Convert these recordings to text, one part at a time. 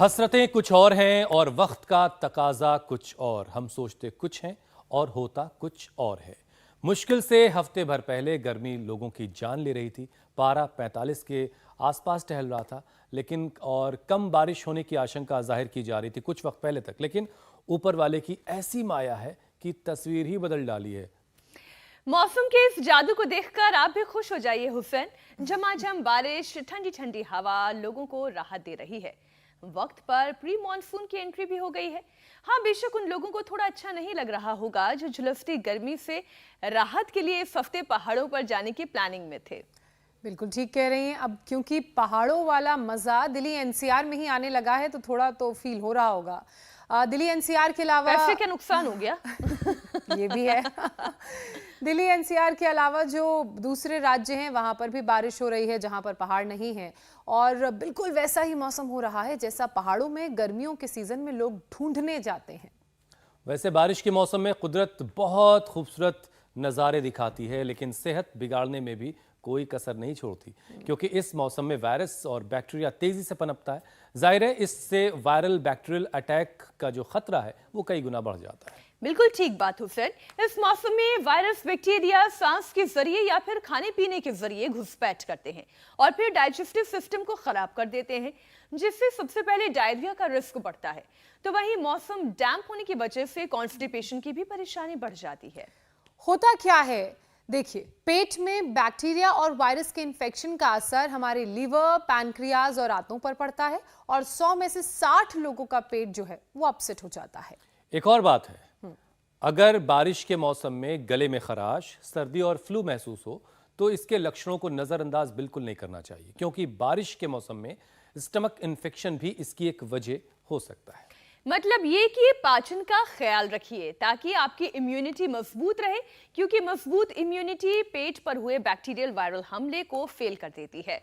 हसरतें कुछ और हैं और वक्त का तकाजा कुछ और। हम सोचते कुछ हैं और होता कुछ और है। मुश्किल से हफ्ते भर पहले गर्मी लोगों की जान ले रही थी। पारा 45 के आसपास टहल रहा था, लेकिन और कम बारिश होने की आशंका जाहिर की जा रही थी कुछ वक्त पहले तक। लेकिन ऊपर वाले की ऐसी माया है कि तस्वीर ही बदल डाली है। मौसम के इस जादू को देखकर आप भी खुश हो जाइए हुसैन। झमाझम बारिश, ठंडी ठंडी हवा लोगों को राहत दे रही है। वक्त पर प्री मॉनसून की एंट्री भी हो गई है। हाँ, बेशक उन लोगों को थोड़ा अच्छा नहीं लग रहा होगा जो झुलसती गर्मी से राहत के लिए इस हफ्ते पहाड़ों पर जाने की प्लानिंग में थे। बिल्कुल ठीक कह रही हैं। अब क्योंकि पहाड़ों वाला मजा दिल्ली एनसीआर में ही आने लगा है तो थोड़ा तो फील हो रहा होगा। दिल्ली एनसीआर के अलावा पैसे का नुकसान हो गया। ये भी है। दिल्ली एनसीआर के अलावा जो दूसरे राज्य हैं वहां पर भी बारिश हो रही है जहां पर पहाड़ नहीं है, और बिल्कुल वैसा ही मौसम हो रहा है जैसा पहाड़ों में गर्मियों के सीजन में लोग ढूंढने जाते हैं। वैसे बारिश के मौसम में कुदरत बहुत खूबसूरत नज़ारे दिखाती है, लेकिन सेहत बिगाड़ने में भी कोई कसर नहीं छोड़ती, क्योंकि इस मौसम में वायरस और बैक्टीरिया तेजी से पनपता है। जाहिर है इससे वायरल बैक्टीरियल अटैक का जो खतरा है वो कई गुना बढ़ जाता है। बिल्कुल ठीक बात हुसैन। इस मौसम में वायरस, बैक्टीरिया सांस के जरिए या फिर खाने पीने के जरिए घुसपैठ करते हैं और फिर डाइजेस्टिव सिस्टम को खराब कर देते हैं, जिससे सबसे पहले डायरिया का रिस्क बढ़ता है। तो वहीं मौसम डैम्प होने की वजह से कॉन्स्टिपेशन की भी परेशानी बढ़ जाती है। होता क्या है, देखिए, पेट में बैक्टीरिया और वायरस के इन्फेक्शन का असर हमारे लीवर, पैनक्रियाज और आंतों पर पड़ता है, और 100 में से 60 लोगों का पेट जो है वो अपसेट हो जाता है। एक और बात है, अगर बारिश के मौसम में गले में खराश, सर्दी और फ्लू महसूस हो तो इसके लक्षणों को नजरअंदाज बिल्कुल नहीं करना चाहिए, क्योंकि बारिश के मौसम में स्टमक इन्फेक्शन भी इसकी एक वजह हो सकता है। मतलब ये कि पाचन का ख्याल रखिए ताकि आपकी इम्यूनिटी मजबूत रहे, क्योंकि मजबूत इम्यूनिटी पेट पर हुए बैक्टीरियल वायरल हमले को फेल कर देती है,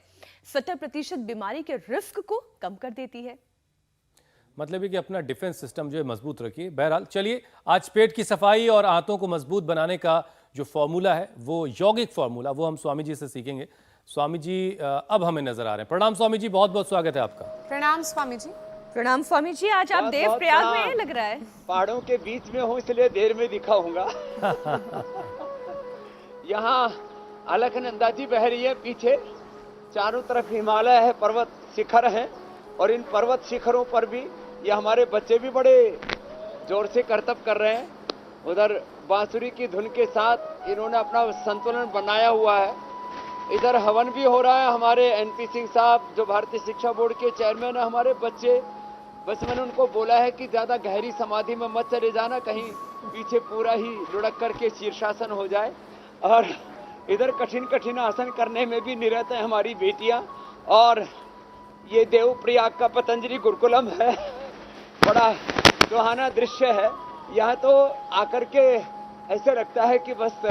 70% बीमारी के रिस्क को कम कर देती है। मतलब है कि अपना डिफेंस सिस्टम जो है मजबूत रखिए। बहरहाल चलिए, आज पेट की सफाई और आंतों को मजबूत बनाने का जो फॉर्मूला है, वो यौगिक फॉर्मूला, वो हम स्वामी जी से सीखेंगे। स्वामी जी अब हमें नजर आ रहे हैं। प्रणाम स्वामी जी, बहुत बहुत स्वागत है आपका। प्रणाम स्वामी जी। प्रणाम स्वामी जी, आज आप देव प्रयाग में हैं लग रहा है। पहाड़ों के बीच में हूँ इसलिए देर में दिखा हूँगा। यहाँ अलकनंदा जी बह रही है, पीछे चारों तरफ हिमालय है, पर्वत शिखर है, और इन पर्वत शिखरों पर भी ये हमारे बच्चे भी बड़े जोर से करतब कर रहे हैं। उधर बांसुरी की धुन के साथ इन्होंने अपना संतुलन बनाया हुआ है। इधर हवन भी हो रहा है। हमारे एनपी सिंह साहब जो भारतीय शिक्षा बोर्ड के चेयरमैन है, हमारे बच्चे, बस मैंने उनको बोला है कि ज्यादा गहरी समाधि में मत चले जाना, कहीं पीछे पूरा ही लुढ़क करके शीर्षासन हो जाए। और इधर कठिन कठिन आसन करने में भी निरत है हमारी बेटियां। और ये देवप्रयाग का पतंजलि गुरुकुलम है, बड़ा सुहाना दृश्य है। यहाँ तो आकर के ऐसे लगता है कि बस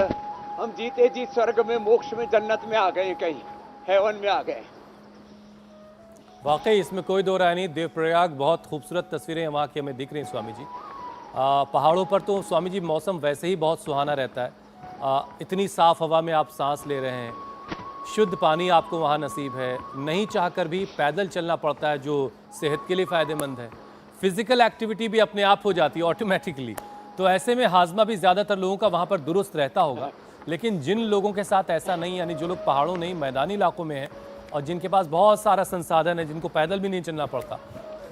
हम जीते जी स्वर्ग में, मोक्ष में, जन्नत में आ गए, कहीं हेवन में आ गए। वाकई इसमें कोई दो राय नहीं। देवप्रयाग, बहुत खूबसूरत तस्वीरें वहाँ की हमें दिख रही हैं स्वामी जी। पहाड़ों पर तो स्वामी जी मौसम वैसे ही बहुत सुहाना रहता है। इतनी साफ हवा में आप सांस ले रहे हैं, शुद्ध पानी आपको वहाँ नसीब है, नहीं चाहकर भी पैदल चलना पड़ता है जो सेहत के लिए फ़ायदेमंद है। फिजिकल एक्टिविटी भी अपने आप हो जाती है ऑटोमेटिकली। तो ऐसे में हाजमा भी ज़्यादातर लोगों का वहाँ पर दुरुस्त रहता होगा। लेकिन जिन लोगों के साथ ऐसा नहीं, यानी जो लोग पहाड़ों नहीं मैदानी इलाकों में हैं और जिनके पास बहुत सारा संसाधन है, जिनको पैदल भी नहीं चलना पड़ता,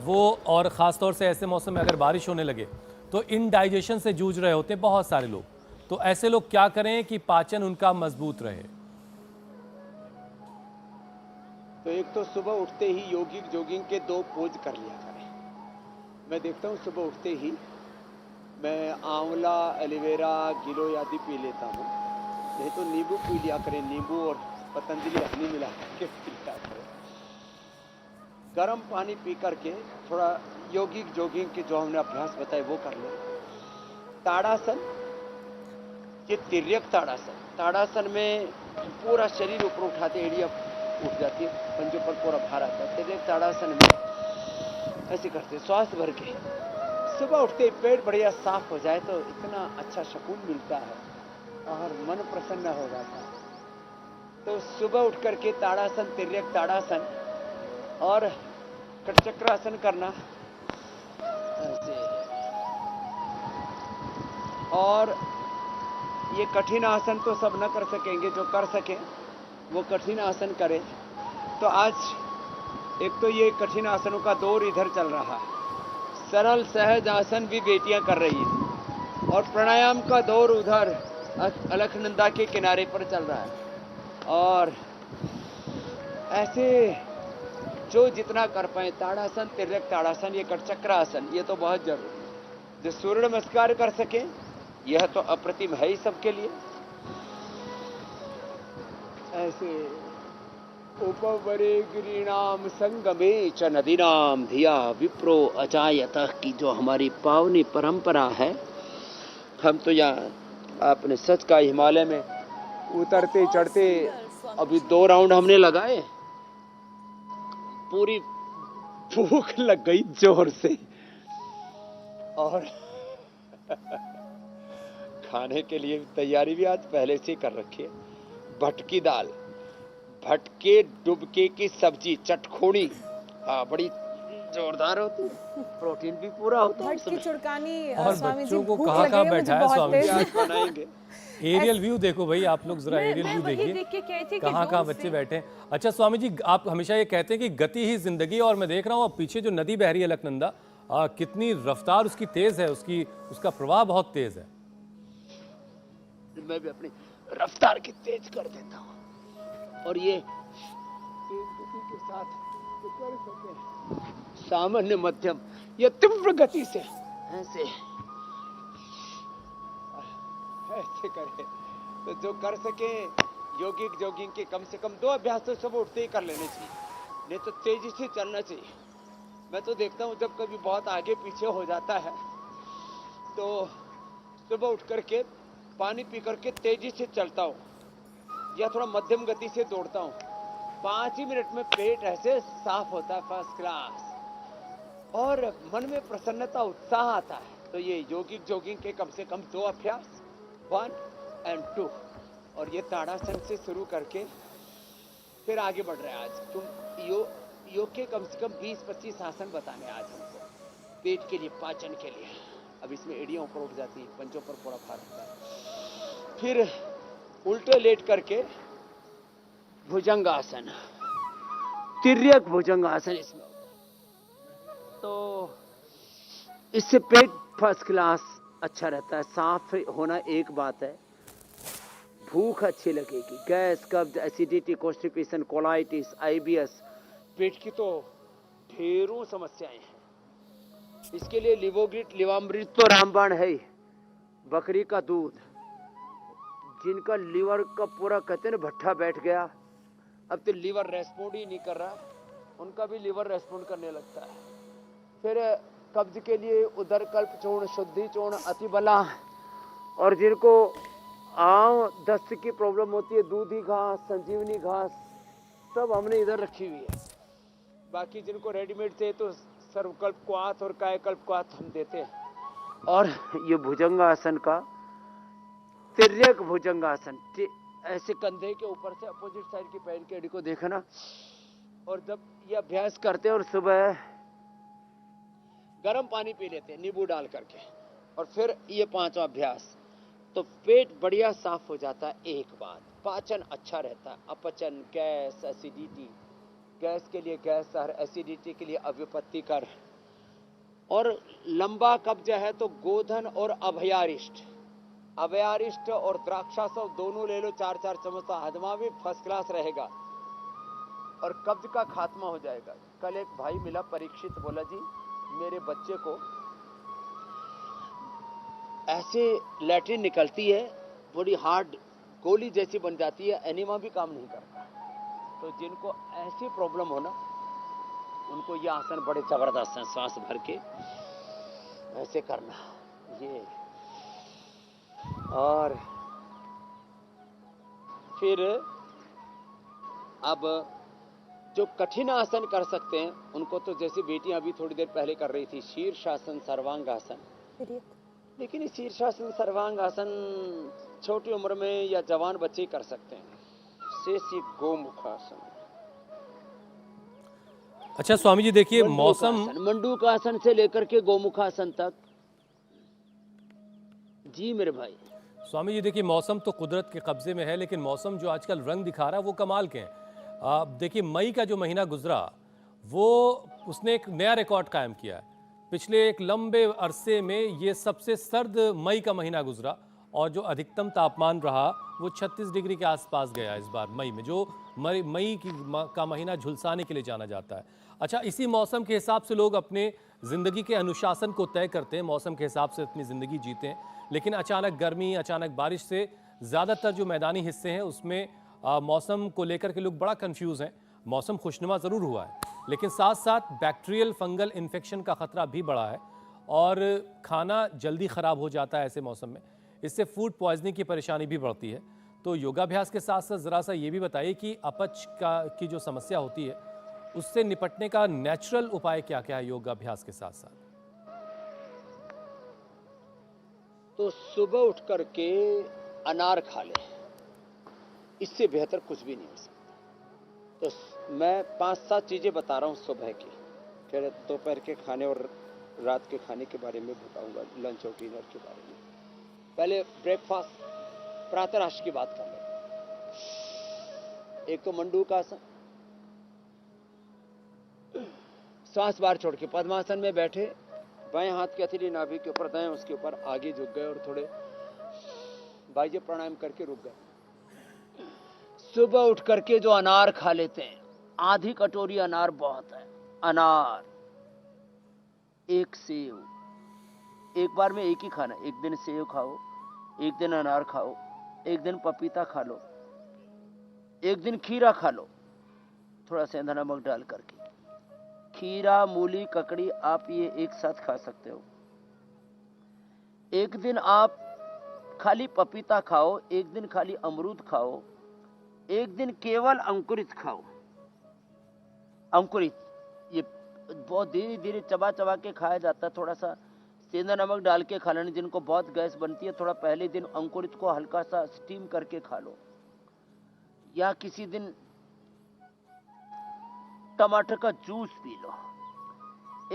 वो, और ख़ास तौर से ऐसे मौसम में अगर बारिश होने लगे तो इनडाइजेशन से जूझ रहे होते हैं बहुत सारे लोग। तो ऐसे लोग क्या करें कि पाचन उनका मजबूत रहे? तो एक तो सुबह उठते ही योगिक जोगिंग के 2 पोज कर लिया करें। मैं देखता हूँ सुबह उठते ही मैं आंवला, एलोवेरा, गिलोय आदि पी लेता हूँ, नहीं तो नींबू पी लिया करें, नींबू और पतंजलि हनी मिला करके पी लिया करें। गर्म पानी पी करके थोड़ा योगिक जोगिंग के जो हमने अभ्यास बताए वो कर ले। ताड़ासन, ये तिर्यक ताड़ासन। ताड़ासन में पूरा शरीर ऊपर उठाते, एड़िया उठ जाती है, पंजों पर पूरा भार आता है। तिर्यक ताड़ासन में ऐसे करते श्वास भर के सुबह उठते पेट बढ़िया साफ हो जाए तो इतना अच्छा सुकून मिलता है और मन प्रसन्न हो जाता है। तो सुबह उठ करके ताड़ासन, तिर्यक ताड़ासन, और कटचक्रासन करना ऐसे। और ये कठिन आसन तो सब न कर सकेंगे, जो कर सके वो कठिन आसन करें। तो आज एक तो ये कठिन आसनों का दौर इधर चल रहा है, सरल सहज आसन भी बेटियां कर रही हैं, और प्राणायाम का दौर उधर अलकनंदा के किनारे पर चल रहा है। और ऐसे जो जितना कर पाए, ताड़ासन, तिर्यक ताड़ासन, ये कटचक्रासन, ये तो बहुत जरूरी है। जो सूर्य नमस्कार कर सके यह तो अप्रतिम है ही सबके लिए। ऐसे उपवरे गिरीणाम संगमे च नदीनाम धिया विप्रो अजायतः की जो हमारी पावनी परंपरा है, हम तो यहाँ आपने सच का हिमालय में उतरते चढ़ते अभी 2 राउंड हमने लगाए, पूरी भूख लग गई जोर से, और खाने के लिए तैयारी भी आज पहले से कर रखी है। भटकी दाल, भटके डुबके की सब्जी, चटखोड़ी, हाँ बड़ी जोरदार होती है, प्रोटीन भी पूरा होता है भटकी चुड़कानी और स्वामी जी, बच्चों को भूख कहाँ लगी कहाँ है मुझे बैठा है बहुत स्वामी जी? तेज। आज बनाएंगे। एरियल व्यू देखो भाई, आप लोग जरा एरियल मैं व्यू वही देखिए देख के कह थी कि कहाँ कहाँ दूर बच्चे से- बैठे हैं। अच्छा स्वामी जी, आप हमेशा ये कहते हैं कि गति ही जिंदगी, और मैं देख रहा हूँ अब पीछे जो नदी बह रही है अलकनंदा, कितनी रफ्तार उसकी तेज है, उसका प्रवाह बहुत तेज है। मैं भी अपनी रफ्तार की तेज कर देता हूँ, और ये तेज गति के साथ जो कर सके, सामान्य मध्यम या तीव्र गति से ऐसे ऐसे करे, तो जो कर सके योगिक जॉगिंग के कम से कम 2 अभ्यास तो सब उठते ही कर लेने चाहिए, नहीं तो तेजी से चलना चाहिए। मैं तो देखता हूँ जब कभी बहुत आगे पीछे हो जाता है तो सुबह उठ करके पानी पी करके तेजी से चलता हूँ या थोड़ा मध्यम गति से दौड़ता हूँ, 5 ही मिनट में पेट ऐसे साफ होता है, फर्स्ट क्लास, और मन में प्रसन्नता उत्साह आता है। तो ये योगिक जॉगिंग के कम से कम 2 अभ्यास, 1 और 2, और ये ताड़ासन से शुरू करके फिर आगे बढ़ रहे हैं। आज तुम योग के कम से कम 20-25 आसन बताने आज हमको, पेट के लिए, पाचन के लिए। अब इसमें एड़ियां ऊपर उठ जाती है, पंचों पर थोड़ा भार होता है। फिर उल्टे लेट करके भुजंगासन, तिर्यक भुजंगासन इसमें होता है। तो इससे पेट फर्स्ट क्लास अच्छा रहता है, साफ होना एक बात है, भूख अच्छी लगेगी। गैस, कब्ज, एसिडिटी, कॉन्स्टिपेशन, कोलाइटिस, आईबीएस, पेट की तो ढेरों समस्याएं हैं। इसके लिए लिवोग्रिट, लिवामृत तो रामबाण है ही। बकरी का दूध, जिनका लीवर का पूरा कहते हैं ना भट्ठा बैठ गया, अब तो लीवर रेस्पॉन्ड ही नहीं कर रहा, उनका भी लीवर रेस्पॉन्ड करने लगता है। फिर कब्ज के लिए उदरकल्प चूर्ण, शुद्धि चूर्ण, अतिबला, और जिनको आम दस्त की प्रॉब्लम होती है, दूधी घास, संजीवनी घास, सब हमने इधर रखी हुई है। बाकी जिनको रेडीमेड चाहिए तो सर्वकल्प क्वाथ और कायकल्प क्वाथ हम देते हैं। और ये भुजंगासन का तिर्यक भुजंगासन, ऐसे कंधे के ऊपर से अपोजिट साइड की पैर की एड़ी को देखना, और जब ये अभ्यास करते हैं और सुबह गर्म पानी पी लेते हैं नींबू डाल करके, और फिर ये 5वां अभ्यास, तो पेट बढ़िया साफ हो जाता है। एक बात, पाचन अच्छा रहता है, अपचन, गैस, एसिडिटी, गैस के लिए गैस सर, एसिडिटी के लिए अव्युपत्तिकर, और लंबा कब्ज है तो गोधन और अभयारिष्ट, अभयारिष्ट और द्राक्षासव दोनों ले लो, 4-4 चम्मच, हजमा भी फर्स्ट क्लास रहेगा और कब्ज का खात्मा हो जाएगा। कल एक भाई मिला, परीक्षित, बोला जी मेरे बच्चे को ऐसे लैट्रिन निकलती है, बड़ी हार्ड गोली जैसी बन जाती है, एनीमा भी काम नहीं करता। तो जिनको ऐसी प्रॉब्लम हो ना, उनको ये आसन बड़े जबरदस्त हैं, सांस भर के ऐसे करना ये। और फिर अब जो कठिन आसन कर सकते हैं उनको तो जैसे बेटियां अभी थोड़ी देर पहले कर रही थी, शीर्षासन, सर्वांगासन, लेकिन ये शीर्षासन, सर्वांगासन छोटी उम्र में या जवान बच्चे ही कर सकते हैं। शेष गोमुखासन, अच्छा स्वामी जी देखिए मौसम मंडूकासन से लेकर के गोमुखासन तक। जी मेरे भाई। स्वामी जी देखिए मौसम तो कुदरत के कब्जे में है, लेकिन मौसम जो आजकल रंग दिखा रहा है वो कमाल के हैं। आप देखिए मई का जो महीना गुजरा वो उसने एक नया रिकॉर्ड कायम किया है। पिछले एक लंबे अरसे में ये सबसे सर्द मई का महीना गुजरा और जो अधिकतम तापमान रहा वो 36 डिग्री के आसपास गया इस बार मई में, जो मई का महीना झुलसाने के लिए जाना जाता है। अच्छा, इसी मौसम के हिसाब से लोग अपने ज़िंदगी के अनुशासन को तय करते हैं, मौसम के हिसाब से अपनी ज़िंदगी जीते हैं। लेकिन अचानक गर्मी, अचानक बारिश से ज़्यादातर जो मैदानी हिस्से हैं उसमें मौसम को लेकर के लोग बड़ा कंफ्यूज हैं। मौसम खुशनुमा ज़रूर हुआ है, लेकिन साथ साथ बैक्टीरियल फंगल इन्फेक्शन का खतरा भी बढ़ा है और खाना जल्दी ख़राब हो जाता है ऐसे मौसम में। इससे फूड पॉइजनिंग की परेशानी भी बढ़ती है। तो योगाभ्यास के साथ साथ ज़रा सा ये भी बताइए कि अपच की जो समस्या होती है उससे निपटने का नेचुरल उपाय क्या क्या है योगाभ्यास के साथ साथ? तो सुबह उठ करके अनार खा ले, इससे बेहतर कुछ भी नहीं हो सकता। तो मैं 5-7 चीजें बता रहा हूँ सुबह की, फिर दोपहर के खाने और रात के खाने के बारे में बताऊंगा, लंच और डिनर के बारे में। पहले ब्रेकफास्ट, प्रातराश की बात कर ले। एक तो मंडूकासन, श्वास बाहर छोड़ के पद्मासन में बैठे, बाएं हाथ की हथेली नाभि के ऊपर, दाएं उसके ऊपर आगे झुक गए और थोड़े बाह्य प्राणायाम करके रुक गए। सुबह उठ करके जो अनार खा लेते हैं, आधी कटोरी अनार बहुत है। अनार, एक सेव, एक बार में एक ही खाना। एक दिन सेव खाओ, एक दिन अनार खाओ, एक दिन पपीता खा लो, एक दिन खीरा खा लो, थोड़ा सेंधा नमक डाल करके। खीरा, मूली, ककड़ी आप ये एक साथ खा सकते हो। एक दिन आप खाली पपीता खाओ, एक दिन खाली अमरूद खाओ, एक दिन केवल अंकुरित खाओ। अंकुरित ये बहुत धीरे धीरे चबा चबा के खाया जाता है, थोड़ा सा सेंधा नमक डाल के खा लेना। जिनको बहुत गैस बनती है, थोड़ा पहले दिन अंकुरित को हल्का सा स्टीम करके खा लो, या किसी दिन टमाटर का जूस पी लो।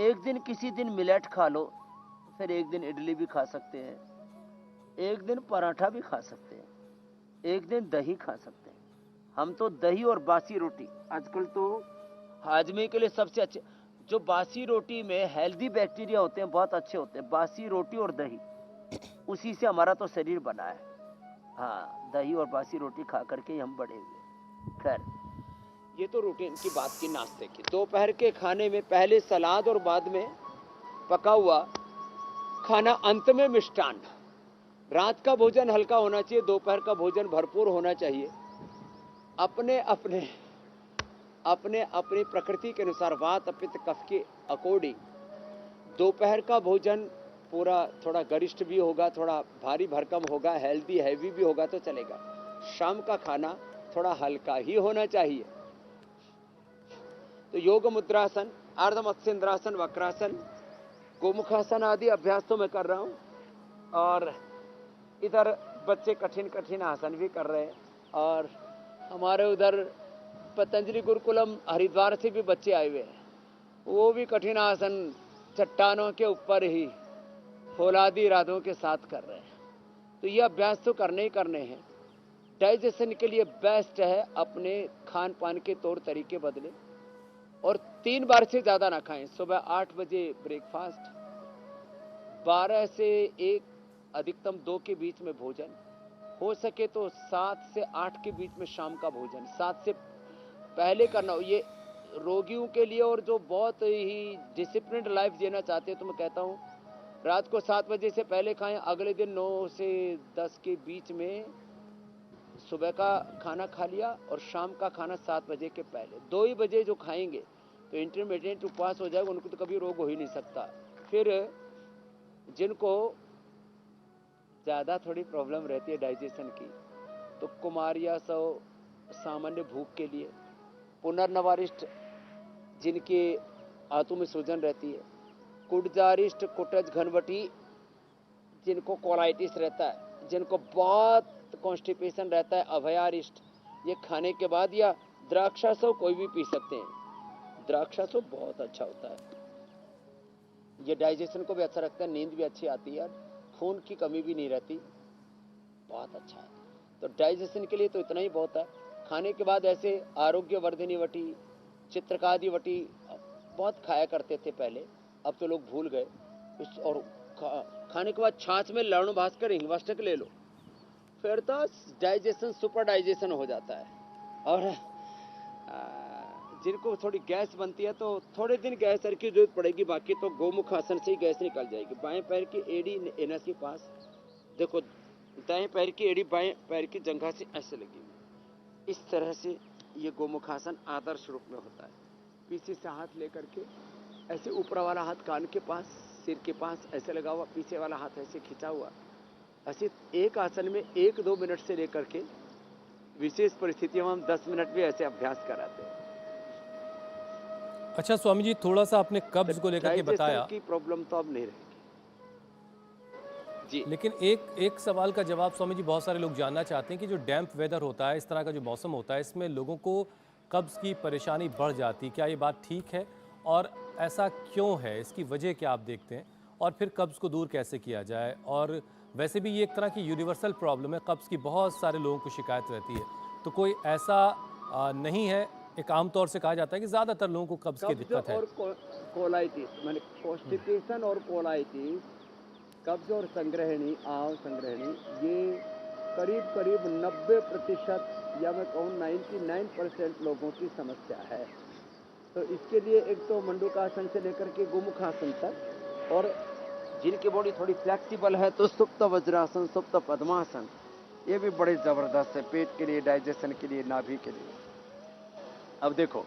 एक दिन किसी दिन मिलेट खा लो, फिर एक दिन इडली भी खा सकते हैं, एक दिन पराठा भी खा सकते हैं, एक दिन दही खा सकते हैं। हम तो दही और बासी रोटी, आजकल तो हाजमे के लिए सबसे अच्छे, जो बासी रोटी में हेल्दी बैक्टीरिया होते हैं बहुत अच्छे होते हैं, बासी रोटी और दही, उसी से हमारा तो शरीर बना है। हाँ, दही और बासी रोटी खा करके हम बड़े हुए। खैर, ये तो रूटीन की बात की, नाश्ते की। दोपहर के खाने में पहले सलाद और बाद में पका हुआ खाना, अंत में मिष्टान। रात का भोजन हल्का होना चाहिए, दोपहर का भोजन भरपूर होना चाहिए। अपने अपने अपने अपनी प्रकृति के अनुसार, वात पित्त कफ के अकॉर्डिंग दोपहर का भोजन पूरा थोड़ा गरिष्ठ भी होगा, थोड़ा भारी भरकम होगा, हेल्दी हैवी भी होगा तो चलेगा। शाम का खाना थोड़ा हल्का ही होना चाहिए। तो योग मुद्रासन, अर्ध मत्स्येंद्रासन, वक्रासन, गोमुखासन आदि अभ्यास तो मैं कर रहा हूँ, और इधर बच्चे कठिन कठिन आसन भी कर रहे हैं। और हमारे उधर पतंजलि गुरुकुलम हरिद्वार से भी बच्चे आए हुए हैं, वो भी कठिन आसन चट्टानों के ऊपर ही फौलादी इरादों के साथ कर रहे हैं। तो ये अभ्यास तो करने ही करने हैं। डाइजेशन के लिए बेस्ट है अपने खान पान के तौर तरीके बदले, और 3 बार से ज्यादा ना खाएं। सुबह 8 बजे ब्रेकफास्ट, 12 से 1, अधिकतम 2 के बीच में भोजन, हो सके तो 7 से 8 के बीच में शाम का भोजन। 7 से पहले करना हो, ये रोगियों के लिए, और जो बहुत ही डिसिप्लिन्ड लाइफ जीना चाहते हैं तो मैं कहता हूँ रात को 7 बजे से पहले खाएं, अगले दिन 9 से 10 के बीच में सुबह का खाना खा लिया, और शाम का खाना 7 बजे के पहले। 2 ही बजे जो खाएंगे तो इंटरमीडिएट उपवास हो जाएगा, उनको तो कभी रोग हो ही नहीं सकता। फिर जिनको ज़्यादा थोड़ी प्रॉब्लम रहती है डाइजेशन की, तो कुमारिया सौ सामान्य भूख के लिए, पुनर्नवारिष्ट जिनके आंतों में सूजन रहती है, कुटजारिष्ट, कुटज घनवटी जिनको कोलाइटिस रहता है, जिनको बहुत कॉन्स्टिपेशन रहता है, अभयारिष्ट, ये खाने के बाद, या द्राक्षा सौ कोई भी पी सकते हैं। द्राक्षा तो बहुत अच्छा होता है, ये डाइजेशन को भी अच्छा रखता है, नींद भी अच्छी आती है, खून की कमी भी नहीं रहती, बहुत अच्छा है। तो डाइजेशन के लिए तो इतना ही बहुत है। खाने के बाद ऐसे आरोग्यवर्धिनी वटी, चित्रकादि वटी बहुत खाया करते थे पहले, अब तो लोग भूल गए। और खाने के बाद छाछ में लवण भास्कर हिंगवाष्टक ले लो, फिर तो डाइजेशन सुपर डाइजेशन हो जाता है। और जिनको थोड़ी गैस बनती है तो थोड़े दिन गैस की जरूरत पड़ेगी, बाकी तो गोमुख आसन से ही गैस निकल जाएगी। बाएं पैर की एड़ी एनस के पास देखो, दाएं पैर की एड़ी बाएं पैर की जंघा से ऐसे लगी हुई, इस तरह से ये गोमुखासन आदर्श रूप में होता है। पीछे से हाथ लेकर के ऐसे ऊपर वाला हाथ कान के पास, सिर के पास ऐसे लगा हुआ, पीछे वाला हाथ ऐसे खिंचा हुआ, ऐसे एक आसन में 1-2 मिनट से लेकर के विशेष परिस्थितियों में हम 10 मिनट भी ऐसे अभ्यास कराते हैं। अच्छा स्वामी जी, थोड़ा सा आपने कब्ज को लेकर के डाइजेशन बताया, की प्रॉब्लम तो अब नहीं रहेगी जी। लेकिन एक सवाल का जवाब स्वामी जी बहुत सारे लोग जानना चाहते हैं कि जो डैम्प वेदर होता है, इस तरह का जो मौसम होता है, इसमें लोगों को कब्ज़ की परेशानी बढ़ जाती, क्या ये बात ठीक है और ऐसा क्यों है, इसकी वजह क्या आप देखते हैं, और फिर कब्ज़ को दूर कैसे किया जाए? और वैसे भी ये एक तरह की यूनिवर्सल प्रॉब्लम है, कब्ज़ की बहुत सारे लोगों को शिकायत रहती है, तो कोई ऐसा नहीं है। एक आम तौर से कहा जाता है कि ज़्यादातर लोगों को कब्ज़ की दिक्कत है। और कोलाइटिस माने कॉन्स्टिपेशन और कोलाइटिस, कब्ज और संग्रहणी, आव संग्रहणी, ये करीब 90% या मैं कहूँ 99% लोगों की समस्या है। तो इसके लिए एक तो मंडूकासन से लेकर के गोमुखासन तक, और जिनकी बॉडी थोड़ी फ्लेक्सिबल है तो सुप्त वज्रासन, सुप्त पद्मासन, ये भी बड़े जबरदस्त है पेट के लिए, डाइजेशन के लिए, नाभि के लिए। अब देखो,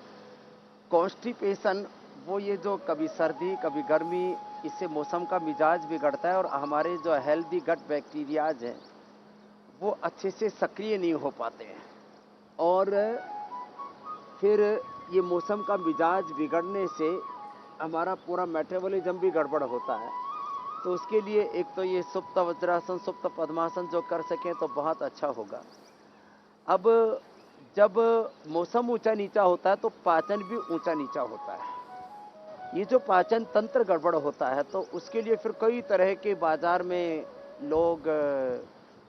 कॉन्स्टिपेशन वो ये जो कभी सर्दी कभी गर्मी, इससे मौसम का मिजाज बिगड़ता है और हमारे जो हेल्दी गट बैक्टीरियाज हैं वो अच्छे से सक्रिय नहीं हो पाते हैं, और फिर ये मौसम का मिजाज बिगड़ने से हमारा पूरा मेटाबॉलिज्म भी गड़बड़ होता है। तो उसके लिए एक तो ये सुप्त वज्रासन, सुप्त पद्मासन जो कर सकें तो बहुत अच्छा होगा। अब जब मौसम ऊंचा नीचा होता है तो पाचन भी ऊंचा नीचा होता है। ये जो पाचन तंत्र गड़बड़ होता है तो उसके लिए फिर कई तरह के बाजार में लोग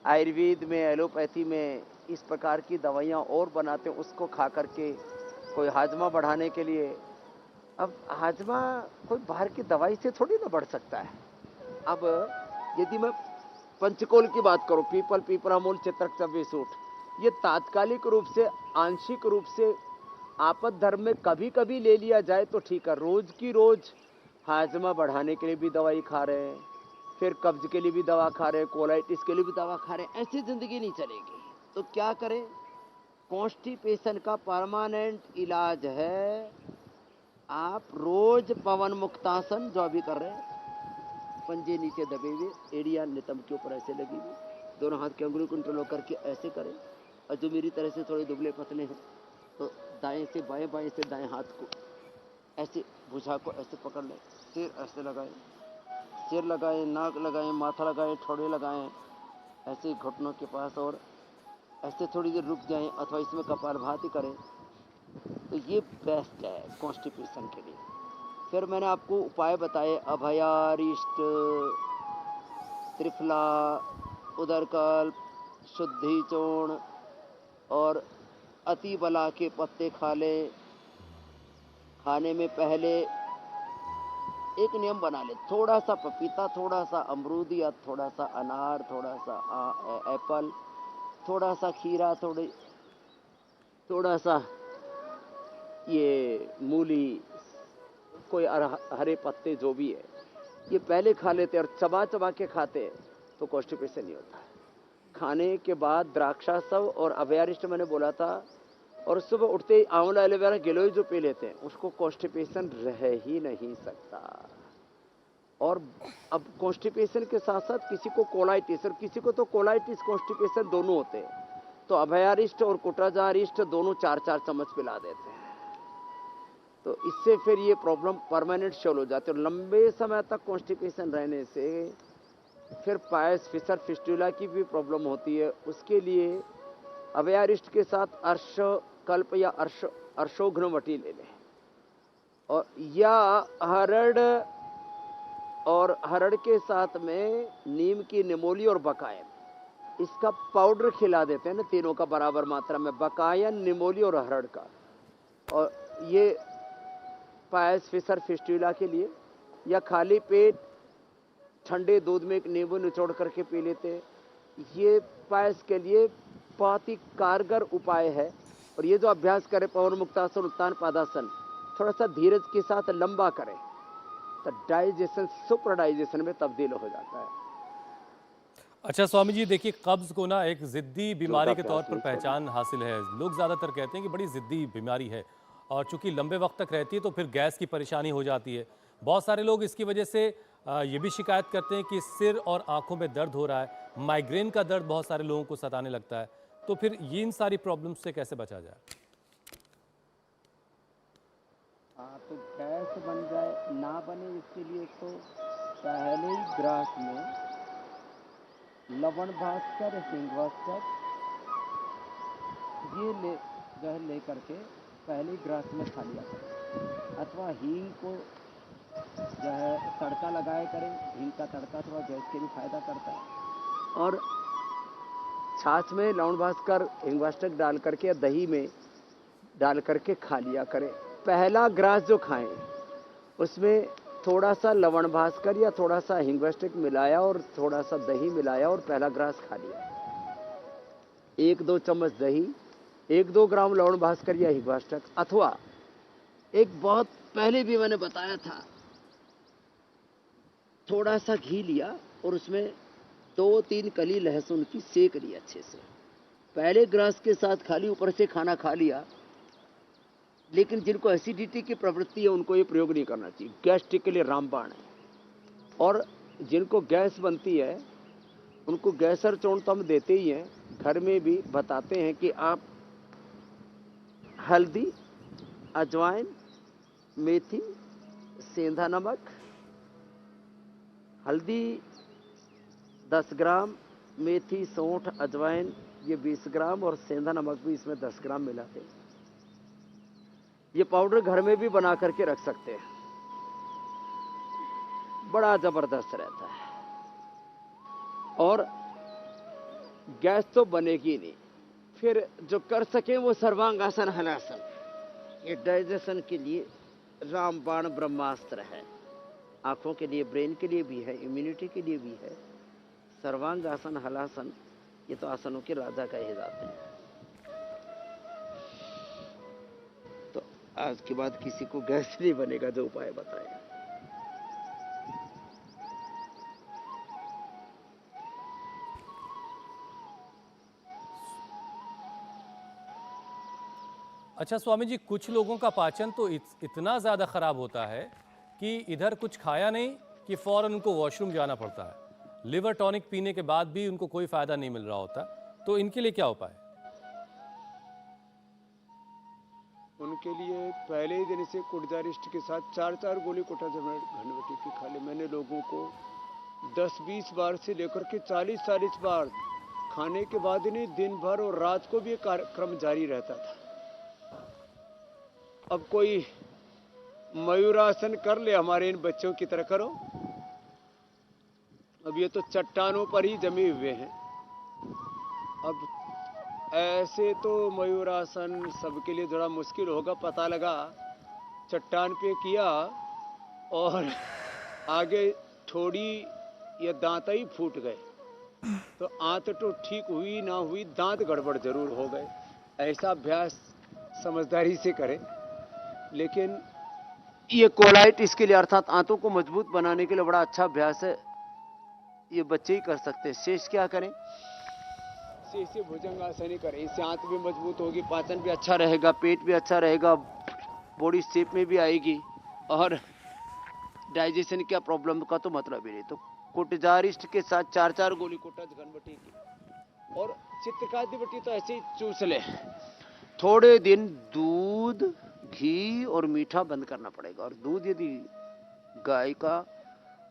आयुर्वेद में, एलोपैथी में इस प्रकार की दवाइयाँ और बनाते हैं, उसको खा करके कोई हाजमा बढ़ाने के लिए। अब हाजमा कोई बाहर की दवाई से थोड़ी ना बढ़ सकता है। अब यदि मैं पंचकोल की बात करूं, पीपल, पीपरामूल, चित्रक, चव्वे, सूठ, ये तात्कालिक रूप से, आंशिक रूप से आपद धर्म में कभी कभी ले लिया जाए तो ठीक है। रोज की रोज हाजमा बढ़ाने के लिए भी दवाई खा रहे हैं, फिर कब्ज के लिए भी दवा खा रहे हैं, कोलाइटिस के लिए भी दवा खा रहे हैं, ऐसी जिंदगी नहीं चलेगी। तो क्या करें? कॉन्स्टिपेशन का परमानेंट इलाज है, आप रोज पवन मुक्तासन जो अभी कर रहे हैं, पंजे नीचे दबे हुए, एड़िया नितंब के ऊपर ऐसे लगी हुई, दोनों हाथ की अंगुली को कंट्रोल करके ऐसे करें। और जो मेरी तरह से थोड़े दुबले पतले हैं तो दाएं से बाएं, बाएं से दाएं हाथ को ऐसे, भुजा को ऐसे पकड़ लें, सिर ऐसे लगाएं, सिर लगाएं, नाक लगाएं, माथा लगाएं, ठोड़े लगाएं, ऐसे घुटनों के पास, और ऐसे थोड़ी देर रुक जाएं अथवा इसमें कपालभाति करें। तो ये बेस्ट है कॉन्स्टिपेशन के लिए। फिर मैंने आपको उपाय बताए, अभयारिष्ट, त्रिफला, उदरकल्प, शुद्धि चूर्ण और अति बला के पत्ते खा ले। खाने में पहले एक नियम बना ले, थोड़ा सा पपीता, थोड़ा सा अमरूद या थोड़ा सा अनार, थोड़ा सा एप्पल, थोड़ा सा खीरा, थोड़ा सा ये मूली, कोई हरे पत्ते जो भी है, ये पहले खा लेते और चबा चबा के खाते तो कॉन्स्टिपेशन नहीं होता है। खाने के बाद द्राक्षासव और अभयारिष्ट मैंने बोला था, और सुबह उठते ही आंवला, एलोवेरा, गिलोय जो पी लेते हैं उसको कॉन्स्टिपेशन रह ही नहीं सकता। और अब कॉन्स्टिपेशन के साथ साथ किसी को कोलाइटिस, और किसी को तो कोलाइटिस कॉन्स्टिपेशन दोनों होते हैं, तो अभयारिष्ट और कुटाजारिष्ट दोनों 4-4 चम्मच पिला देते हैं। तो इससे फिर ये प्रॉब्लम परमानेंट सॉल्व हो जाती है। और लंबे समय तक कॉन्स्टिपेशन रहने से फिर पायस, फिशर, फिस्टुला की भी प्रॉब्लम होती है। उसके लिए अभयारिष्ट के साथ अर्श कल्प या अर्शोघ्न वटी ले लें, और या हरड़, और हरड़ के साथ में नीम की निमोली और बकायन, इसका पाउडर खिला देते हैं ना, तीनों का बराबर मात्रा में, बकायन, निमोली और हरड़ का। और ये पायस फिशर फिस्टुला के लिए, या खाली पेट ठंडे दूध में एक नींबू निचोड़ करके पी लेते हैं, ये पायस के लिए बहुत ही कारगर उपाय है। और ये जो अभ्यास करें पवन मुक्तासन, उत्तान पादासन, थोड़ा सा धीरज के साथ लंबा करें तो डाइजेशन सुपर डाइजेशन में तब्दील हो जाता है। अच्छा स्वामी जी, देखिए कब्ज को ना एक जिद्दी बीमारी के तौर पर पहचान हासिल है। लोग ज़्यादातर कहते हैं कि बड़ी जिद्दी बीमारी है, और चूंकि लंबे वक्त तक रहती है तो फिर गैस की परेशानी हो जाती है। बहुत सारे लोग इसकी वजह से ये भी शिकायत करते हैं कि सिर और आंखों में दर्द हो रहा है, माइग्रेन का दर्द बहुत सारे लोगों को सताने लगता है। तो फिर ये इन सारी प्रॉब्लम्स से कैसे बचा जाए? तो गैस बन जाए ना बने, इसके लिए तो पहले ही ग्रास में लवण भास्कर, हिंग भास्कर ये ले करके पहले ही ग्रास में खा लिया करें, अथवा हींग को जो है तड़का लगाया करें। हींग का तड़का थोड़ा गैस के भी फायदा करता है। और छाछ में लवण भास्कर, हिंग भास्कर डाल करके या दही में डाल करके खा लिया करें। पहला ग्रास जो खाएं उसमें थोड़ा सा लवण भास्कर या थोड़ा सा हिंग भास्कर मिलाया और थोड़ा सा दही मिलाया और पहला ग्रास खा लिया। 1-2 चम्मच दही, 1-2 ग्राम लवण भास्कर या हिंग भास्कर, अथवा एक बहुत पहले भी मैंने बताया था, थोड़ा सा घी लिया और उसमें 2-3 कली लहसुन की सेक ली अच्छे से। पहले ग्रास के साथ खाली ऊपर से खाना खा लिया। लेकिन जिनको एसिडिटी की प्रवृत्ति है उनको ये प्रयोग नहीं करना चाहिए, गैस्ट्रिक के लिए रामबाण है। और जिनको गैस बनती है उनको गैसर चूर्ण तो हम देते ही हैं, घर में भी बताते हैं कि आप हल्दी, अजवाइन, मेथी, सेंधा नमक, हल्दी 10 ग्राम, मेथी, सौंठ, अजवाइन ये 20 ग्राम और सेंधा नमक भी इसमें 10 ग्राम मिलाते हैं। ये पाउडर घर में भी बना करके रख सकते हैं, बड़ा जबरदस्त रहता है। और गैस तो बनेगी नहीं। फिर जो कर सके वो सर्वांगासन, हलासन, ये डाइजेशन के लिए रामबाण ब्रह्मास्त्र है। आंखों के लिए, ब्रेन के लिए भी है, इम्यूनिटी के लिए भी है। सर्वांगासन, हलासन ये तो आसनों के राजा कहे जाते हैं। तो आज के बाद किसी को गैस नहीं बनेगा जो उपाय बताए। अच्छा स्वामी जी, कुछ लोगों का पाचन तो इतना ज़्यादा ख़राब होता है कि इधर कुछ खाया नहीं कि फ़ौरन उनको वॉशरूम जाना पड़ता है। लिवर टॉनिक पीने के बाद भी उनको कोई फ़ायदा नहीं मिल रहा होता, तो इनके लिए क्या उपाय? उनके लिए पहले ही दिन से कुटजारिष्ट के साथ 4-4 गोली कोटा घनवटी की खा ले। मैंने लोगों को 10-20 बार से लेकर के 40-40 बार खाने के बाद नहीं, दिन भर और रात को भी ये कार्यक्रम जारी रहता था। अब कोई मयूरासन कर ले, हमारे इन बच्चों की तरह करो। अब ये तो चट्टानों पर ही जमे हुए हैं। अब ऐसे तो मयूरासन सबके लिए थोड़ा मुश्किल होगा। पता लगा चट्टान पे किया और आगे ठोड़ी या दांत ही फूट गए, तो आंत तो ठीक हुई ना हुई, दांत गड़बड़ जरूर हो गए। ऐसा अभ्यास समझदारी से करें। लेकिन ये कोलाइटिस के लिए अर्थात आंतों को मजबूत बनाने के लिए बड़ा अच्छा अभ्यास है, ये बच्चे ही कर सकते हैं। शेष क्या करें? शेष भुजंगासन ही करें। इससे आंत भी मजबूत होगी, पाचन भी अच्छा रहेगा, पेट भी अच्छा रहेगा, बॉडी शेप में भी आएगी और डाइजेशन क्या प्रॉब्लम का तो मतलब ही नहीं। तो कुटजारिष्ट के साथ 4-4 गोली कोटज घनवटी की और चित्रकाति बटी तो ऐसे ही चूस ले। थोड़े दिन दूध, घी और मीठा बंद करना पड़ेगा। और दूध यदि गाय का,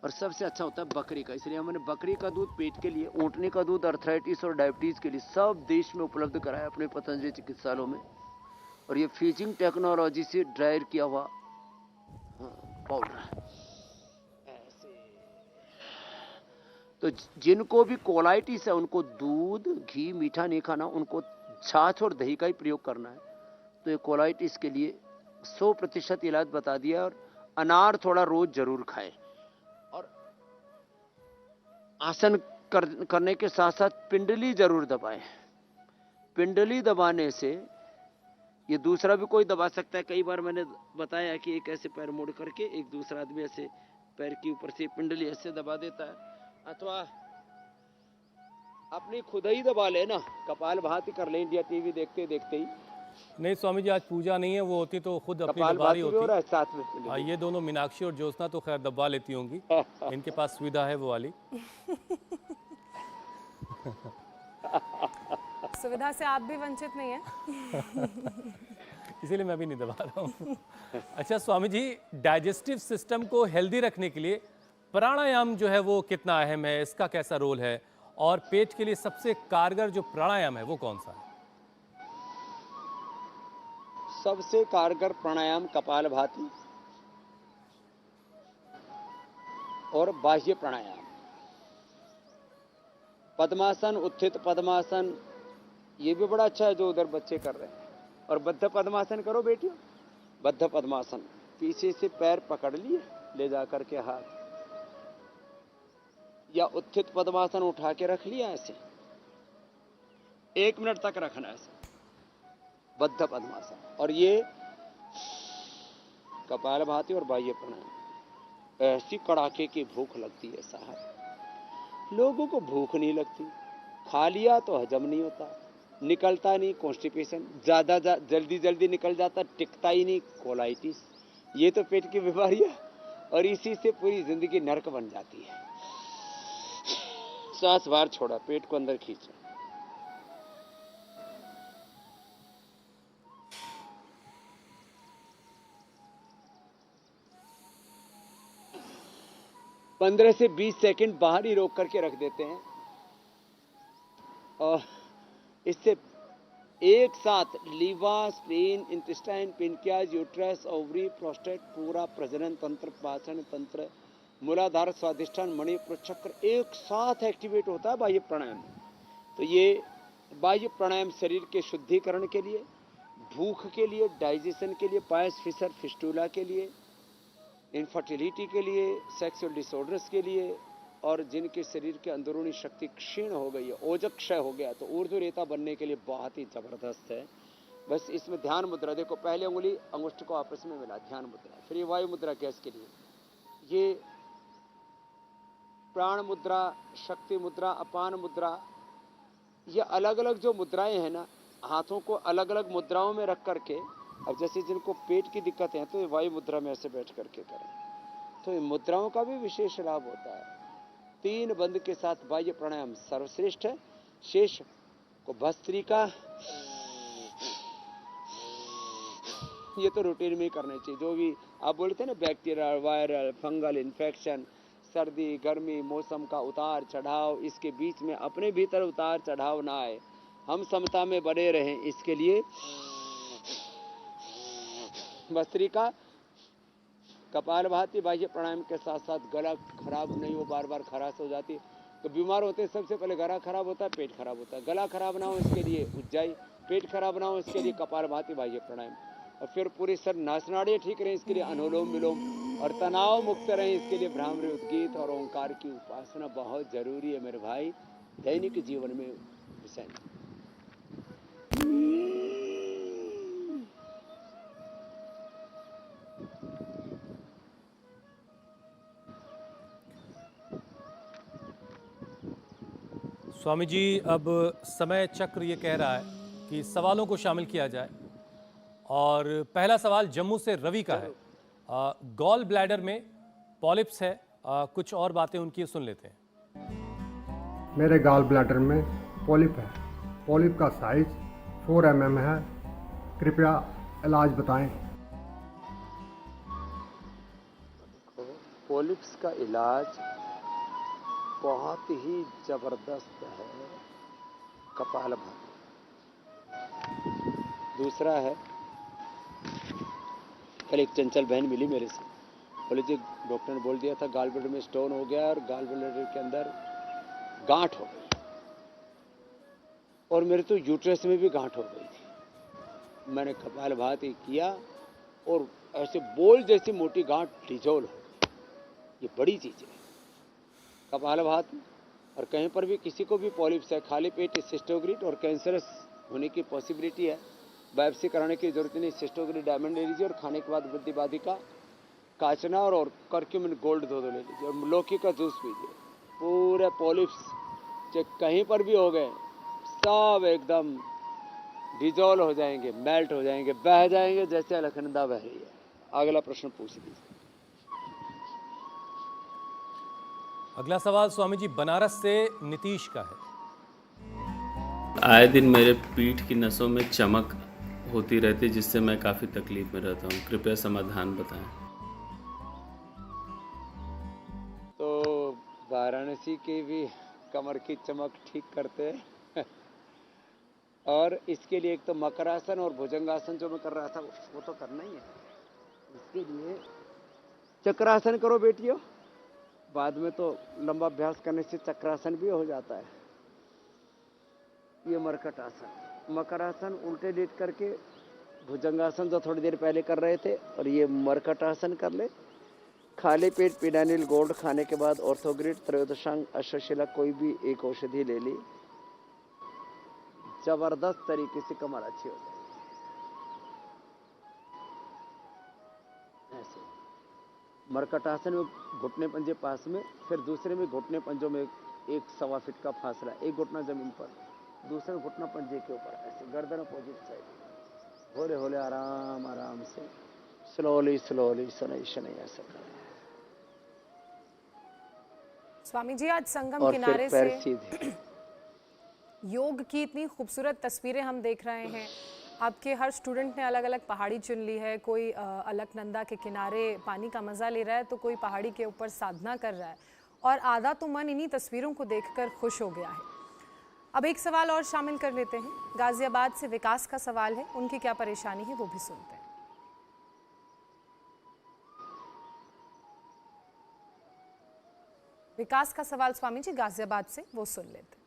और सबसे अच्छा होता है बकरी का, इसलिए हमने बकरी का दूध पेट के लिए, ऊँटने का दूध अर्थराइटिस और डायबिटीज के लिए सब देश में उपलब्ध कराया अपने पतंजलि चिकित्सालयों में। और ये फ्रीजिंग टेक्नोलॉजी से ड्रायर किया हुआ हाँ, बोल रहा है ऐसे। तो जिनको भी कोलाइटिस है उनको दूध घी मीठा नहीं खाना, उनको छाछ और दही का ही प्रयोग करना है। तो ये कोलाइटिस के लिए 100% इलाज बता दिया। और अनार थोड़ा रोज जरूर खाएं। और आसन करने के साथ साथ पिंडली जरूर दबाएं। पिंडली दबाने से, ये दूसरा भी कोई दबा सकता है। कई बार मैंने बताया कि एक ऐसे पैर मोड़ करके एक दूसरा आदमी ऐसे पैर के ऊपर से पिंडली ऐसे दबा देता है, अथवा अपनी खुद ही दबा ले ना, कपाल भाती कर ले इंडिया टीवी देखते देखते ही। नहीं स्वामी जी, आज पूजा नहीं है, वो होती तो खुद अपनी कपाल दबा रही भाती भी हो रहा होती। है साथ में पिंडली। ये दोनों मीनाक्षी और ज्योत्सना तो खैर दबा लेती होंगी, इनके पास सुविधा है वो वाली। सुविधा से आप भी वंचित नहीं है। इसीलिए मैं भी नहीं दबा रहा हूँ। अच्छा स्वामी जी, डाइजेस्टिव सिस्टम को हेल्दी रखने के लिए प्राणायाम जो है वो कितना अहम है, इसका कैसा रोल है, और पेट के लिए सबसे कारगर जो प्राणायाम है वो कौन सा है? सबसे कारगर प्राणायाम कपाल भाती और बाह्य प्राणायाम। पद्मासन, उत्थित पद्मासन, ये भी बड़ा अच्छा है जो उधर बच्चे कर रहे हैं। और बद्ध पद्मासन करो बेटियों। बद्ध पद्मासन, पीछे से पैर पकड़ लिए ले जाकर के हाथ, या उत्थित पद्मासन उठा के रख लिया ऐसे, 1 मिनट तक रखना ऐसे बद्ध पद्मासन। और ये कपालभाति और बाह्य प्राणायाम। ऐसी कड़ाके की भूख लगती है साहब, लोगों को भूख नहीं लगती, खा लिया तो हजम नहीं होता, निकलता नहीं, कॉन्स्टिपेशन ज्यादा जल्दी जल्दी निकल जाता, टिकता ही नहीं, कोलाइटिस। ये तो पेट की बीमारी है और इसी से पूरी जिंदगी नरक बन जाती है। सांस बाहर छोड़ा, पेट को अंदर खींचा। पंद्रह से 20 सेकंड बाहर ही रोक करके रख देते हैं और इससे एक साथ liver, spleen, intestine, pancreas, uterus, ovary, prostate, पूरा प्रजनन तंत्र, पाचन तंत्र, मूलाधार, स्वादिष्ठान, मणिपुर चक्र एक साथ एक्टिवेट होता है बाह्य प्राणायाम में। तो ये बाह्य प्राणायाम शरीर के शुद्धिकरण के लिए, भूख के लिए, डाइजेशन के लिए, पायस फिशर फिस्टूला के लिए, इनफर्टिलिटी के लिए, सेक्सुअल डिसऑर्डर्स के लिए, और जिनके शरीर के अंदरूनी शक्ति क्षीण हो गई है, ओजक क्षय हो गया, तो ऊर्ध्व रेता बनने के लिए बहुत ही जबरदस्त है। बस इसमें ध्यान मुद्रा देखो, पहले उंगली अंगुष्ठ को आपस में मिला, ध्यान मुद्रा। फिर ये वायु मुद्रा गैस के लिए, ये प्राण मुद्रा, शक्ति मुद्रा, अपान मुद्रा, ये अलग अलग जो मुद्राएं हैं ना, हाथों को अलग अलग मुद्राओं में रख करके, अब जैसे जिनको पेट की दिक्कत है तो ये वायु मुद्रा में ऐसे बैठ करके करें, तो ये मुद्राओं का भी विशेष लाभ होता है। 3 बंद के साथ बाह्य प्राणायाम सर्वश्रेष्ठ है। शेष को भस्त्रिका, ये तो रूटीन में ही करने चाहिए। जो भी आप बोलते हैं ना, बैक्टीरियल, वायरल, फंगल इन्फेक्शन, सर्दी गर्मी, मौसम का उतार चढ़ाव, इसके बीच में अपने भीतर उतार चढ़ाव ना आए, हम समता में बने रहें, इसके लिए भस्त्रिका, कपालभाति, बाह्य प्राणायाम के साथ साथ गला खराब नहीं हो, बार बार खराश हो जाती, तो बीमार होते हैं सबसे पहले गला खराब होता है, पेट खराब होता है। गला खराब ना हो इसके लिए उज्जाई, पेट खराब ना हो इसके लिए कपालभाति, बाह्य प्राणायाम, और फिर पूरी सर नासनाड़ियाँ ठीक रहें इसके लिए अनुलोम विलोम, और तनाव मुक्त रहें इसके लिए भ्रामरी उद्गीत और ओंकार की उपासना बहुत जरूरी है मेरे भाई, दैनिक जीवन में विषय। स्वामी जी, अब समय चक्र ये कह रहा है कि सवालों को शामिल किया जाए, और पहला सवाल जम्मू से रवि का है। गॉल ब्लैडर में पॉलिप्स है, कुछ और बातें उनकी सुन लेते हैं। मेरे गॉल ब्लैडर में पॉलिप है। पॉलिप का साइज 4 mm है। कृपया इलाज बताएं। पॉलिप्स का इलाज बहुत ही जबरदस्त है, कपालभाति। दूसरा है, कल एक चंचल बहन मिली मेरे से, बोले जी डॉक्टर ने बोल दिया था गाल ब्लैडर में स्टोन हो गया और गाल ब्लैडर के अंदर गांठ हो गई और मेरे तो यूट्रस में भी गांठ हो गई थी। मैंने कपालभाति किया और ऐसे बोल जैसी मोटी गांठ डिजोल हो गई। ये बड़ी चीज है कपालभाति। और कहीं पर भी किसी को भी पॉलिप्स है, खाली पेट सिस्टोग्रिड और कैंसरस होने की पॉसिबिलिटी है, बायोप्सी कराने की जरूरत नहीं। सिस्टोग्रिड डायमंड ले लीजिए और खाने के बाद वृद्धि बाधिका, काचना और करक्यूमिन गोल्ड दो ले लीजिए और लौकी का जूस पीजिए। पूरे पॉलिप्स चाहे कहीं पर भी हो गए सब एकदम डिजोल्व हो जाएंगे, मेल्ट हो जाएंगे, बह जाएंगे जैसे अलकनंदा बह रही है। अगला प्रश्न पूछ लीजिए। अगला सवाल स्वामी जी बनारस से नीतीश का है। आए दिन मेरे पीठ की नसों में चमक होती रहती है जिससे मैं काफ़ी तकलीफ में रहता हूँ, कृपया समाधान बताएं। तो वाराणसी की भी कमर की चमक ठीक करते हैं और इसके लिए एक तो मकरासन और भुजंगासन जो मैं कर रहा था वो तो करना ही है। इसके लिए चक्रासन करो बेटियों, बाद में तो लंबा अभ्यास करने से चक्रासन भी हो जाता है। ये मरकट आसन, मकरासन उल्टे लेट करके, भुजंगासन जो थोड़ी देर पहले कर रहे थे, और ये मरकट आसन कर ले। खाली पेट पिडानिल गोल्ड खाने के बाद ऑर्थोग्रिड, त्रयोदशांग, अश्वशिला कोई भी एक औषधि ले ली, जबरदस्त तरीके से कमर अच्छी हो जाएगी। ऐसे मरकट आसन में घुटने पंजे पास में, फिर दूसरे में घुटने पंजों में 1.25 फीट का फासला, एक घुटना जमीन पर, दूसरा घुटना पंजे के ऊपर, ऐसे गर्दन अपोजिट साइड, होले होले आराम आराम से, स्लोली स्लोली, शनै शनै ऐसा करें। स्वामी जी आज संगम और किनारे फिर पैर से सीधे। योग की इतनी खूबसूरत तस्वीरें हम देख रहे हैं। आपके हर स्टूडेंट ने अलग अलग पहाड़ी चुन ली है, कोई अलकनंदा के किनारे पानी का मज़ा ले रहा है तो कोई पहाड़ी के ऊपर साधना कर रहा है, और आधा तो मन इन्हीं तस्वीरों को देखकर खुश हो गया है। अब एक सवाल और शामिल कर लेते हैं। गाजियाबाद से विकास का सवाल है, उनकी क्या परेशानी है वो भी सुनते हैं। विकास का सवाल स्वामी जी गाजियाबाद से, वो सुन लेते हैं।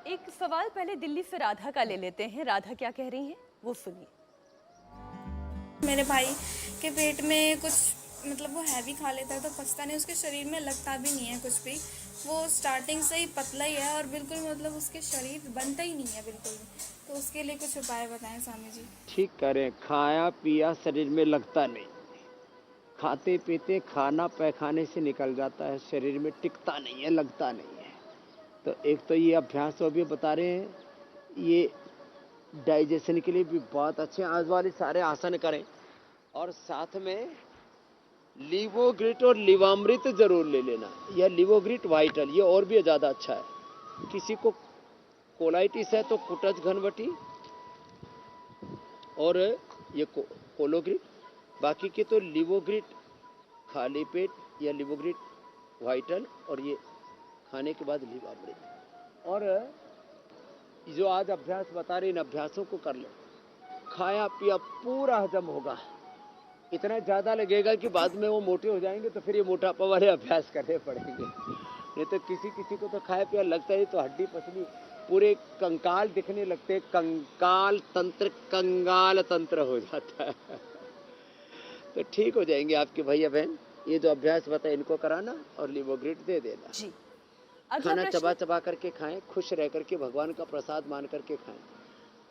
एक सवाल पहले दिल्ली से राधा का ले लेते हैं। राधा क्या कह रही हैं वो सुनिए। मेरे भाई के पेट में कुछ मतलब वो हैवी खा लेता है तो पचता नहीं, उसके शरीर में लगता भी नहीं है कुछ भी, वो स्टार्टिंग से ही पतला ही है और बिल्कुल मतलब उसके शरीर बनता ही नहीं है बिल्कुल भी, तो उसके लिए कुछ उपाय बताएं स्वामी जी। ठीक करें, खाया पिया शरीर में लगता नहीं, खाते पीते खाना पैखाने से निकल जाता है, शरीर में टिकता नहीं है, लगता नहीं है। तो एक तो ये अभ्यास अभी बता रहे हैं, ये डाइजेशन के लिए भी बहुत अच्छे। आज वाले सारे आसन करें और साथ में लिवोग्रिट और लिवामृत जरूर ले लेना, यह लिवोग्रिट वाइटल, ये और भी ज़्यादा अच्छा है। किसी को कोलाइटिस है तो कुटज घनवटी और ये कोलोग्रिट, बाकी के तो लिवोग्रिट खाली पेट या लिवोग्रिट वाइटल और ये खाने के बाद लिवामृत। और जो आज अभ्यास बता रहे इन अभ्यासों को कर लो, खाया पिया पूरा हजम होगा, इतना ज़्यादा लगेगा कि बाद में वो मोटे हो जाएंगे तो फिर ये मोटापा वाले अभ्यास करने पड़ेंगे। नहीं तो किसी को तो खाया पिया लगता है तो हड्डी पसली पूरे कंकाल दिखने लगते हैं, कंकाल तंत्र कंगाल तंत्र हो जाता है। तो ठीक हो जाएंगे आपके भैया बहन। ये जो अभ्यास बताए इनको कराना और लिवोग्रिट दे देना जी। खाना चबा चबा करके खाएं, खुश रह करके, भगवान का प्रसाद मान करके खाएं।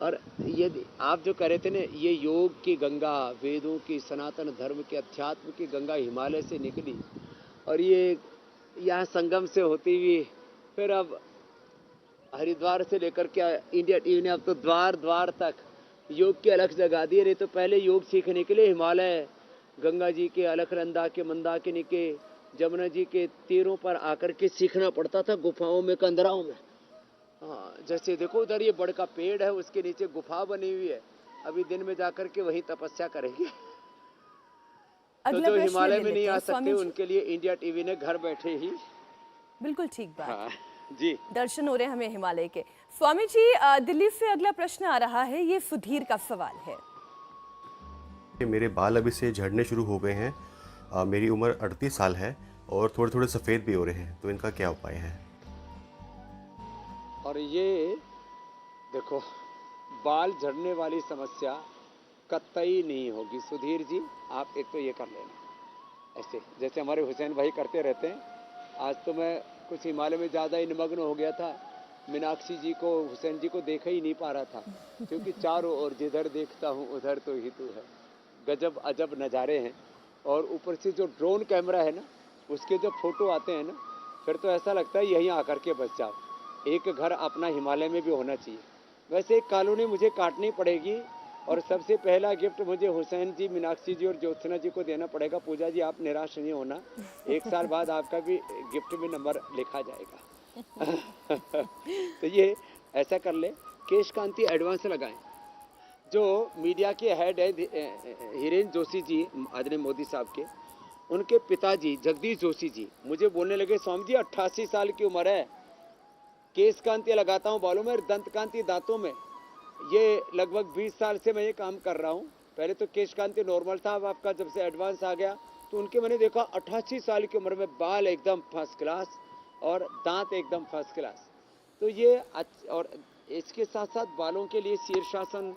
और ये आप जो कह रहे थे ना, ये योग की गंगा, वेदों की, सनातन धर्म के, अध्यात्म की गंगा हिमालय से निकली और ये यहाँ संगम से होती हुई फिर अब हरिद्वार से लेकर के इंडिया टीवी ने अब तो द्वार द्वार तक योग की अलख जगा दी। रही तो पहले योग सीखने के लिए हिमालय, गंगा जी के, अलकनंदा के, मंदाकिनी के, जमुना जी के तीरों पर आकर के सीखना पड़ता था, गुफाओं में, कंदराओं में। हाँ, जैसे देखो उधर ये बड़ का पेड़ है, उसके नीचे गुफा बनी हुई है, अभी दिन में जाकर के वहीं तपस्या करेंगे। तो जो हिमालय में नहीं आ सकते उनके लिए इंडिया टीवी ने घर बैठे ही, बिल्कुल ठीक बात। हाँ, जी दर्शन हो रहे हैं हमें हिमालय के। स्वामी जी दिल्ली से अगला प्रश्न आ रहा है, ये सुधीर का सवाल है। मेरे बाल अभी से झड़ने शुरू हो गए हैं। मेरी उम्र 38 साल है और थोड़े थोड़े सफ़ेद भी हो रहे हैं, तो इनका क्या उपाय है? और ये देखो, बाल झड़ने वाली समस्या कतई नहीं होगी सुधीर जी। आप एक तो ये कर लेना, ऐसे जैसे हमारे हुसैन भाई करते रहते हैं। आज तो मैं कुछ हिमालय में ज़्यादा ही निमग्न हो गया था, मीनाक्षी जी को, हुसैन जी को देखा ही नहीं पा रहा था, क्योंकि चारों ओर जिधर देखता हूँ उधर तो ही तू है। गजब अजब नज़ारे हैं। और ऊपर से जो ड्रोन कैमरा है ना, उसके जो फोटो आते हैं ना, फिर तो ऐसा लगता है यहीं आकर के बस जाओ। एक घर अपना हिमालय में भी होना चाहिए। वैसे एक कॉलोनी मुझे काटनी पड़ेगी, और सबसे पहला गिफ्ट मुझे हुसैन जी, मीनाक्षी जी और ज्योत्सना जी को देना पड़ेगा। पूजा जी, आप निराश नहीं होना, 1 साल बाद आपका भी गिफ्ट में नंबर लिखा जाएगा। तो ये ऐसा कर ले, केश कांति एडवांस लगाएं। जो मीडिया के हेड है हिरेन जोशी जी, आदरणीय मोदी साहब के, उनके पिताजी जगदीश जोशी जी मुझे बोलने लगे, स्वामी जी 88 साल की उम्र है, केश कांति लगाता हूँ बालों में, दंत कांति दांतों में। ये लगभग 20 साल से मैं ये काम कर रहा हूँ। पहले तो केश कांति नॉर्मल था, अब आपका जब से एडवांस आ गया तो उनके मैंने देखा 88 साल की उम्र में बाल एकदम फर्स्ट क्लास और दांत एकदम फर्स्ट क्लास। तो ये और इसके साथ साथ बालों के लिए शीर्षासन,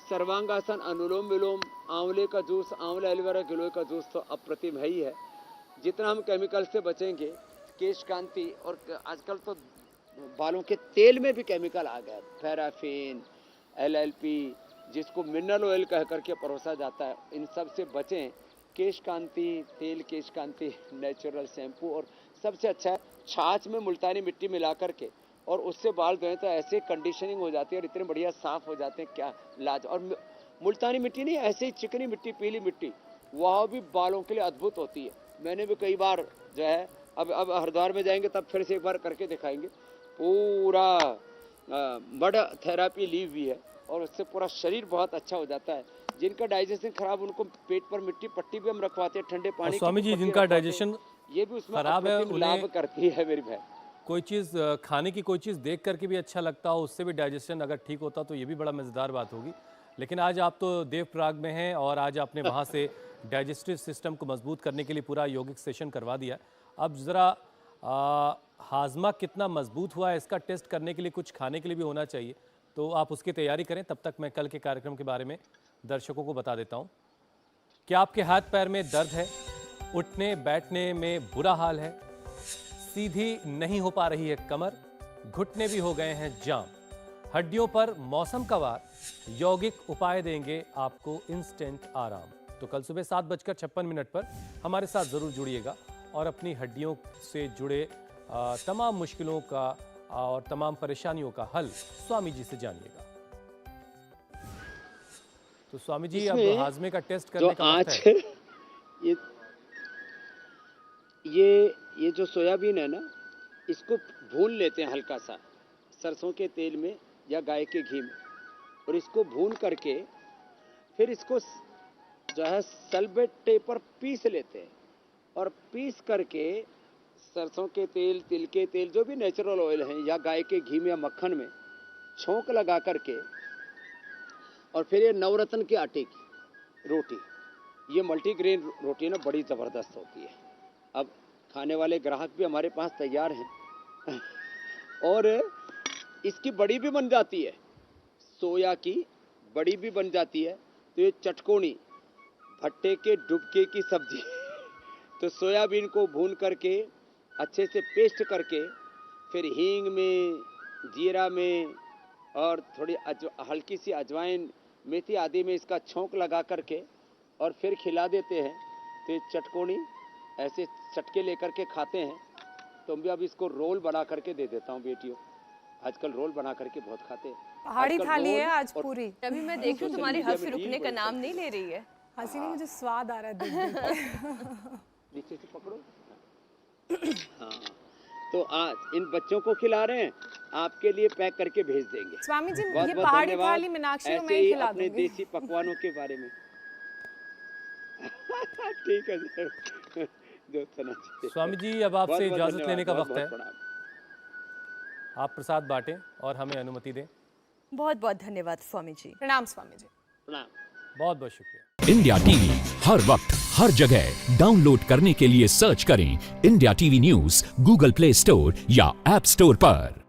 सर्वांगासन, अनुलोम विलोम, आंवले का जूस, आंवला एलोवेरा गिलोय का जूस तो अप्रतिम है ही है। जितना हम केमिकल से बचेंगे, केश कांति, और आजकल तो बालों के तेल में भी केमिकल आ गया, पैराफिन, LLP, जिसको मिनरल ऑयल कह करके परोसा जाता है, इन सब से बचें। केश कांति तेल, केश कांति नेचुरल शैम्पू, और सबसे अच्छा है छाछ में मुल्तानी मिट्टी मिला करके और उससे बाल धोएं तो ऐसे कंडीशनिंग हो जाती है और इतने बढ़िया साफ हो जाते हैं, क्या लाज। और मुल्तानी मिट्टी नहीं, ऐसे ही चिकनी मिट्टी, पीली मिट्टी, वह भी बालों के लिए अद्भुत होती है। मैंने भी कई बार जो है, अब हरिद्वार में जाएंगे तब फिर से एक बार करके दिखाएंगे। पूरा मड थेरापी ली हुई है और उससे पूरा शरीर बहुत अच्छा हो जाता है। जिनका डाइजेशन खराब, उनको पेट पर मिट्टी पट्टी भी हम रखवाते हैं, ठंडे पानी की स्वामी जी, पट्टी जिनका रखवाते हैं। डाइजेशन ये भी उसमें खराब है, अप्रतिम लाभ करती है मेरी बहन। कोई चीज़ खाने की कोई चीज़ देख करके भी अच्छा लगता हो, उससे भी डाइजेशन अगर ठीक होता तो ये भी बड़ा मज़ेदार बात होगी। लेकिन आज आप तो देवप्रयाग में हैं और आज आपने वहाँ से डाइजेस्टिव सिस्टम को मजबूत करने के लिए पूरा यौगिक सेशन करवा दिया। अब ज़रा हाजमा कितना मजबूत हुआ है इसका टेस्ट करने के लिए कुछ खाने के लिए भी होना चाहिए, तो आप उसकी तैयारी करें। तब तक मैं कल के कार्यक्रम के बारे में दर्शकों को बता देता हूँ। क्या आपके हाथ पैर में दर्द है, उठने बैठने में बुरा हाल है, सीधी नहीं हो पा रही है कमर, घुटने भी हो गए हैं जाम, हड्डियों पर मौसम का वार, यौगिक उपाय देंगे आपको इंस्टेंट आराम। तो कल सुबह 7:56 पर हमारे साथ जरूर जुड़िएगा और अपनी हड्डियों से जुड़े तमाम मुश्किलों का और तमाम परेशानियों का हल स्वामी जी से जानिएगा। तो स्वामी जी, अब हाजमे का टेस्ट करने का वक्त है। ये जो सोयाबीन है ना, इसको भून लेते हैं हल्का सा सरसों के तेल में या गाय के घी में, और इसको भून करके फिर इसको जो है सलबट्टे पर पीस लेते हैं, और पीस करके सरसों के तेल, तिल के तेल, जो भी नेचुरल ऑयल हैं, या गाय के घी में या मक्खन में छोंक लगा करके, और फिर ये नवरत्न के आटे की रोटी, ये मल्टीग्रेन रोटी ना बड़ी ज़बरदस्त होती है। अब खाने वाले ग्राहक भी हमारे पास तैयार हैं और इसकी बड़ी भी बन जाती है, सोया की बड़ी भी बन जाती है। तो ये चटकोनी भट्टे के डुबके की सब्जी तो सोयाबीन को भून करके अच्छे से पेस्ट करके, फिर हींग में, जीरा में और थोड़ी हल्की सी अजवाइन, मेथी आदि में इसका छोंक लगा करके और फिर खिला देते हैं। तो ये चटकोनी ऐसे चटके लेकर के खाते हैं। तो मैं अब इसको रोल बना करके दे देता हूँ बेटियों, आजकल रोल बना करके बहुत खाते हैं। पहाड़ी थाली है आज पूरी। तभी मैं देख रही हूँ तुम्हारी हंसी रुकने का नाम नहीं ले रही है। हंसी नहीं, मुझे स्वाद आ रहा है देख के। नीचे से पकड़ो। हाँ, तो आज इन बच्चों को खिला रहे हैं, आपके लिए पैक करके भेज देंगे। स्वामी जी, बहुत ये बहुत पहाड़ी धन्यवाद। थाली मीनाक्षी को ऐसे मैं ही खिला अपने दूंगी। देसी पकवानों के बारे में। ठीक है सर, जो स्वामी जी, अब आपसे इजाजत लेने का वक्त है। प्रणाम। आप प्रसाद बांटें और हमें अनुमति दें। बहुत बहुत धन्यवाद स्वामी जी। प्रणाम स्वामी जी। प्रणाम। बहुत बहुत शुक्रिया। इंडिया टीवी हर वक्त हर जगह डाउनलोड करने के लिए सर्च करें India TV news Google play store या ऐप स्टोर पर।